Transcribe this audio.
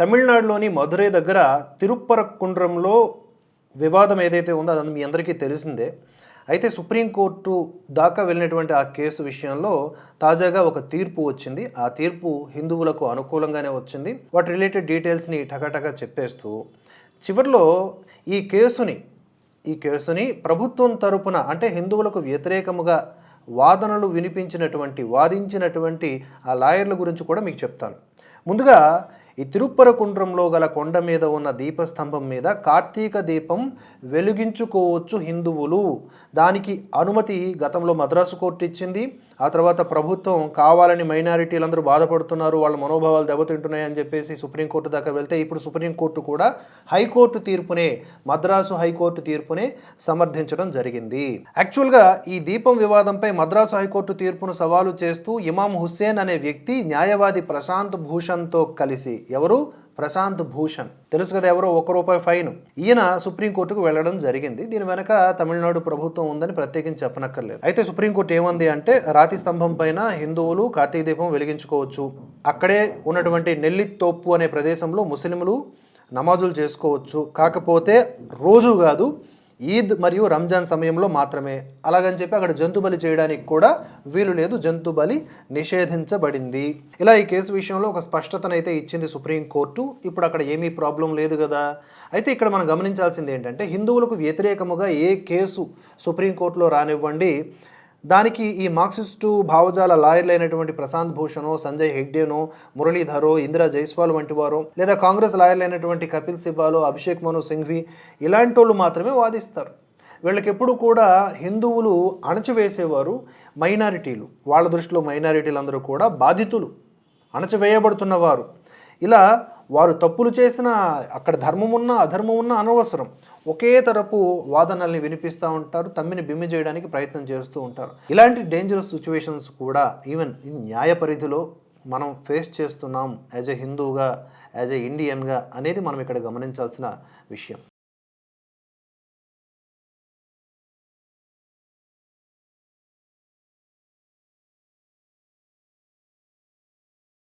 తమిళనాడులోని మధురై దగ్గర తిరుప్పరకుండ్రంలో వివాదం ఏదైతే ఉందో అదంతా మీ అందరికీ తెలిసిందే. అయితే సుప్రీంకోర్టు దాకా వెళ్ళినటువంటి ఆ కేసు విషయంలో తాజాగా ఒక తీర్పు వచ్చింది. ఆ తీర్పు హిందువులకు అనుకూలంగానే వచ్చింది. వాటి రిలేటెడ్ డీటెయిల్స్ని టకాటకా చెప్పేస్తూ చివరిలో ఈ కేసుని ప్రభుత్వం తరపున అంటే హిందువులకు వ్యతిరేకముగా వాదించినటువంటి ఆ లాయర్ల గురించి కూడా మీకు చెప్తాను. ముందుగా ఈ తిరుప్పరకుండ్రంలో గల కొండ మీద ఉన్న దీపస్తంభం మీద కార్తీక దీపం వెలిగించుకోవచ్చు హిందువులు. దానికి అనుమతి గతంలో మద్రాసు కోర్టు ఇచ్చింది. ఆ తర్వాత ప్రభుత్వం కావాలని మైనారిటీలందరూ బాధపడుతున్నారు, వాళ్ళ మనోభావాలు దెబ్బతింటున్నాయని చెప్పేసి సుప్రీంకోర్టు దాకా వెళ్తే ఇప్పుడు సుప్రీంకోర్టు కూడా మద్రాసు హైకోర్టు తీర్పునే సమర్థించడం జరిగింది. యాక్చువల్గా ఈ దీపం వివాదంపై మద్రాసు హైకోర్టు తీర్పును సవాలు చేస్తూ ఇమాం హుస్సేన్ అనే వ్యక్తి న్యాయవాది ప్రశాంత్ భూషణ్తో కలిసి, ఎవరు? ప్రశాంత్ భూషణ్, తెలుసు కదా ఎవరో, ₹1 ఫైన్, ఈయన సుప్రీంకోర్టుకు వెళ్ళడం జరిగింది. దీని వెనక తమిళనాడు ప్రభుత్వం ఉందని ప్రత్యేకించి చెప్పనక్కర్లేదు. అయితే సుప్రీంకోర్టు ఏమంది అంటే, రాతి స్తంభం పైన హిందువులు కార్తీక దీపం వెలిగించుకోవచ్చు, అక్కడే ఉన్నటువంటి నెల్లితోప్పు అనే ప్రదేశంలో ముస్లింలు నమాజులు చేసుకోవచ్చు, కాకపోతే రోజు కాదు, ఈద్ మరియు రంజాన్ సమయంలో మాత్రమే. అలాగని చెప్పి అక్కడ జంతుబలి చేయడానికి కూడా వీలు లేదు, జంతుబలి నిషేధించబడింది. ఇలా ఈ కేసు విషయంలో ఒక స్పష్టతనైతే ఇచ్చింది సుప్రీంకోర్టు. ఇప్పుడు అక్కడ ఏమీ ప్రాబ్లం లేదు కదా. అయితే ఇక్కడ మనం గమనించాల్సింది ఏంటంటే, హిందువులకు వ్యతిరేకముగా ఏ కేసు సుప్రీంకోర్టులో రానివ్వండి, దానికి ఈ మార్క్సిస్టు భావజాల లాయర్లైనటువంటి ప్రశాంత్ భూషణో, సంజయ్ హెగ్డేనో, మురళీధరో, ఇందిరా జైస్వాల్ వంటి వారు, లేదా కాంగ్రెస్ లాయర్లైనటువంటి కపిల్ సిబాలో, అభిషేక్ మను సింఘ్వి, ఇలాంటి వాళ్ళు మాత్రమే వాదిస్తారు. వీళ్ళకి ఎప్పుడు కూడా హిందువులు అణచివేసేవారు మైనారిటీలు, వాళ్ళ దృష్టిలో మైనారిటీలందరూ కూడా బాధితులు, అణచివేయబడుతున్నవారు. ఇలా వారు తప్పులు చేసిన, అక్కడ ధర్మం ఉన్నా అధర్మం ఉన్నా అనవసరం, ఒకే తరపు వాదనల్ని వినిపిస్తూ ఉంటారు, తమ్మిని బిమ్మి చేయడానికి ప్రయత్నం చేస్తూ ఉంటారు. ఇలాంటి డేంజరస్ సిచ్యువేషన్స్ కూడా ఈవెన్ న్యాయ పరిధిలో మనం ఫేస్ చేస్తున్నాం యాజ్ ఎ హిందూగా, యాజ్ ఎ ఇండియన్గా అనేది మనం ఇక్కడ గమనించాల్సిన విషయం.